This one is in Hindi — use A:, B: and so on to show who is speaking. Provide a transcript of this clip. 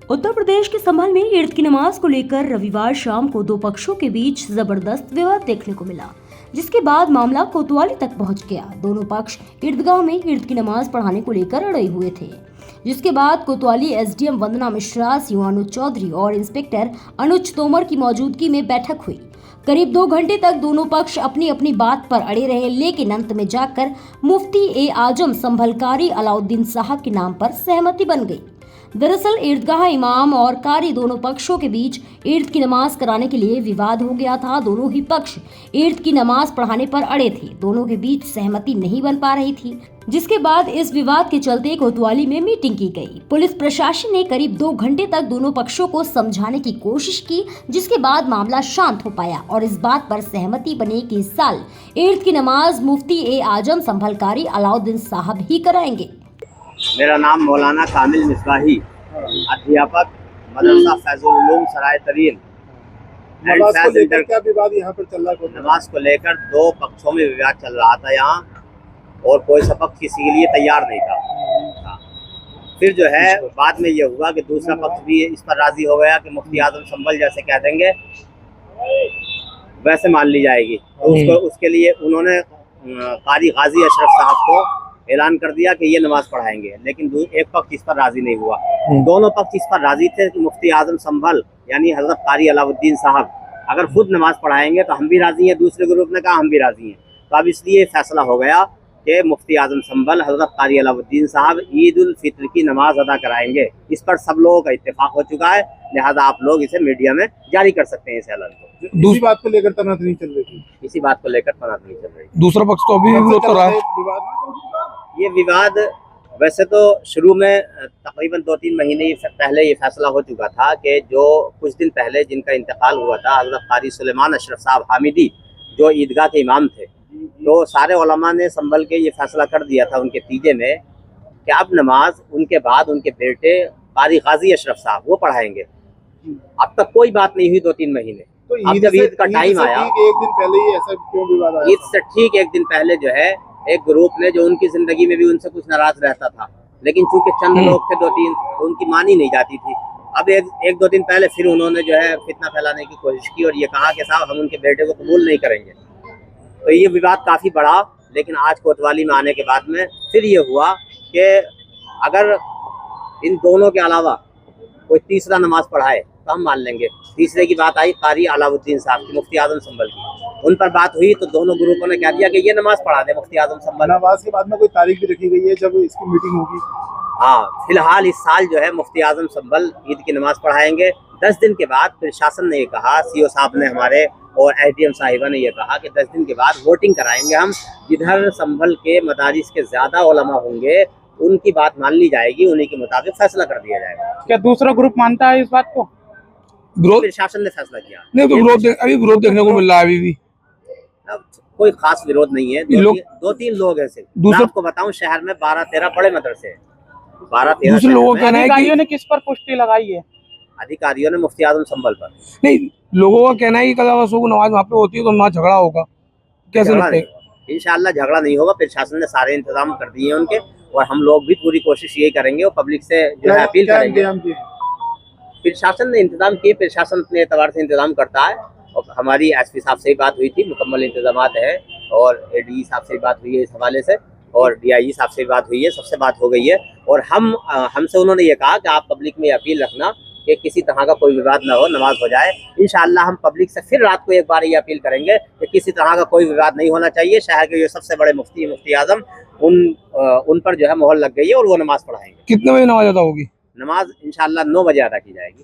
A: उत्तर प्रदेश के संभल में ईद की नमाज को लेकर रविवार शाम को दो पक्षों के बीच जबरदस्त विवाद देखने को मिला, जिसके बाद मामला कोतवाली तक पहुंच गया। दोनों पक्ष ईदगाह में ईद की नमाज पढ़ाने को लेकर अड़े हुए थे, जिसके बाद कोतवाली एसडीएम वंदना मिश्रा, सीओ अनुज चौधरी और इंस्पेक्टर अनुज तोमर की मौजूदगी में बैठक हुई। करीब 2 घंटे तक दोनों पक्ष अपनी अपनी बात पर अड़े रहे, लेकिन अंत में जाकर मुफ्ती ए आजम संभल कारी अलाउद्दीन साहब के नाम पर सहमति बन गई। दरअसल ईदगाह इमाम और कारी दोनों पक्षों के बीच ईद की नमाज कराने के लिए विवाद हो गया था। दोनों ही पक्ष ईद की नमाज पढ़ाने पर अड़े थे। दोनों के बीच सहमति नहीं बन पा रही थी, जिसके बाद इस विवाद के चलते कोतवाली में मीटिंग की गई। पुलिस प्रशासन ने करीब 2 घंटे तक दोनों पक्षों को समझाने की कोशिश की, जिसके बाद मामला शांत हो पाया और इस बात पर सहमति बनी कि इस साल ईद की नमाज मुफ्ती ए आजम संभल कारी अलाउद्दीन साहब ही कराएंगे।
B: मेरा नाम मौलाना कामिल मिसबाही, अध्यापक मदरसा फैजुल उलूम सराय तरीन।
C: क्या विवाद यहाँ पर चल रहा है?
B: नमाज को लेकर 2 पक्षों में विवाद चल रहा था यहाँ, और कोई सा पक्ष किसी के लिए तैयार नहीं था। फिर जो है बाद में ये हुआ कि दूसरा पक्ष भी इस पर राजी हो गया कि मुफ्ती आजम संभल जैसे कह देंगे वैसे मान ली जाएगी। तो उसके लिए उन्होंने कारी गाजी अशरफ साहब को ऐलान कर दिया कि ये नमाज पढ़ाएंगे, लेकिन एक पक्ष इस पर राजी नहीं हुआ। दोनों पक्ष इस पर राजी थे कि मुफ्ती आजम संभल यानी हजरत कारी अलाउद्दीन साहब अगर खुद नमाज पढ़ाएंगे तो हम भी राजी हैं। दूसरे ग्रुप ने कहा हम भी राजी हैं। तो अब इसलिए फैसला हो गया कि मुफ्ती आजम संभल हजरत कारी अलाउद्दीन साहब ईद उल फित्र की नमाज अदा कराएंगे। इस पर सब लोगों का इत्तेफाक हो चुका है, लिहाजा आप लोग इसे मीडिया में जारी कर सकते हैं इस ऐलान को।
C: इसी बात को लेकर तनातनी चल रही थी।
B: इसी बात को लेकर तनातनी चल रही है।
D: दूसरा पक्ष तो अभी विरोध कर रहा है।
B: ये विवाद वैसे तो शुरू में तकरीबन 2-3 महीने पहले ये फैसला हो चुका था कि जो कुछ दिन पहले जिनका इंतकाल हुआ था हजरत कारी सुलेमान अशरफ साहब हामिदी, जो ईदगाह के इमाम थे, तो सारे उलमा ने संभल के ये फैसला कर दिया था उनके तीजे में कि अब नमाज उनके बाद उनके बेटे कारी गाजी अशरफ साहब वो पढ़ाएंगे। अब तक कोई बात नहीं हुई 2-3 महीने।
C: तो
B: अब जब ईद का टाइम आया,
C: एक दिन पहले ही ऐसा क्यों विवाद आया?
B: ईद से ठीक एक दिन पहले जो है एक ग्रुप ने, जो उनकी जिंदगी में भी उनसे कुछ नाराज रहता था, लेकिन चूंकि चंद लोग थे 2-3, तो उनकी मानी नहीं जाती थी। अब एक दो दिन पहले फिर उन्होंने जो है फितना फैलाने की कोशिश की और ये कहा कि साहब हम उनके बेटे को कबूल नहीं करेंगे। तो ये विवाद काफी बढ़ा, लेकिन आज कोतवाली में आने के बाद में फिर ये हुआ कि अगर इन दोनों के अलावा कोई तीसरा नमाज पढ़ाए तो हम मान लेंगे। तीसरे की बात आई कारी अलाउद्दीन साहब की, मुफ्ती आजम संभल की। उन पर बात हुई तो दोनों ग्रुपों ने कह दिया कि ये नमाज पढ़ा दे मुफ्ती आजम संभल।
C: नमाज के बाद में कोई तारीख भी रखी गई है जब इसकी मीटिंग होगी?
B: हाँ, फिलहाल इस साल जो है मुफ्ती आजम संभल ईद की नमाज पढ़ाएंगे। 10 दिन के बाद फिर शासन ने ये कहा, सीओ साहब ने हमारे और एसडीएम साहिबा ने ये कहा कि 10 दिन के बाद वोटिंग कराएंगे हम। जिधर संभल के मदारिस के ज्यादा उलमा होंगे उनकी बात मान ली जाएगी, उन्हीं के मुताबिक फैसला कर दिया जाएगा।
E: क्या दूसरा ग्रुप मानता है इस बात को?
B: फिर शासन ने फैसला किया।
D: नहीं, तो अभी विरोध देखने को मिल रहा है। अभी भी
B: अब कोई खास विरोध नहीं है। 2-3 लोग हैं सिर्फ। मैं आपको बताऊं, शहर में 12-13 बड़े मदरसे हैं। 12-13
D: दूसरे लोगों का कहना है कि
E: अधिकारियों ने किस पर पुष्टि लगाई है?
B: अधिकारियों ने मुफ्ती आजम संभल पर।
D: नहीं, लोगों का कहना है कि कल को नमाज वहाँ पे होती है तो वहाँ झगड़ा होगा। कैसे लगता है?
B: इंशाअल्लाह झगड़ा नहीं होगा। फिर शासन ने सारे इंतजाम कर दिए हैं उनके, और हम लोग भी पूरी कोशिश यही करेंगे और पब्लिक से जो है अपील करेंगे। फिर शासन ने इंतजाम किए, फिर शासन अपने एतबार से इंतजाम करता है। और हमारी एसपी साहब से ही बात हुई थी, मुकम्मल इंतजाम है, और एडीई साहब से बात हुई है इस हवाले से, और डीआईजी साहब से बात हुई है, सबसे बात हो गई है। और हमसे उन्होंने ये कहा कि आप पब्लिक में अपील रखना कि किसी तरह का कोई विवाद ना हो, नमाज हो जाए। इंशाअल्लाह हम पब्लिक से फिर रात को एक बार ये अपील करेंगे कि किसी तरह का कोई विवाद नहीं होना चाहिए। शहर के जो सबसे बड़े मुफ्ती आजम उन पर जो है मोहर लग गई है और वो नमाज पढ़ाएंगे।
D: कितने बजे नमाज अदा होगी?
B: नमाज इंशाअल्लाह 9 बजे अदा की जाएगी।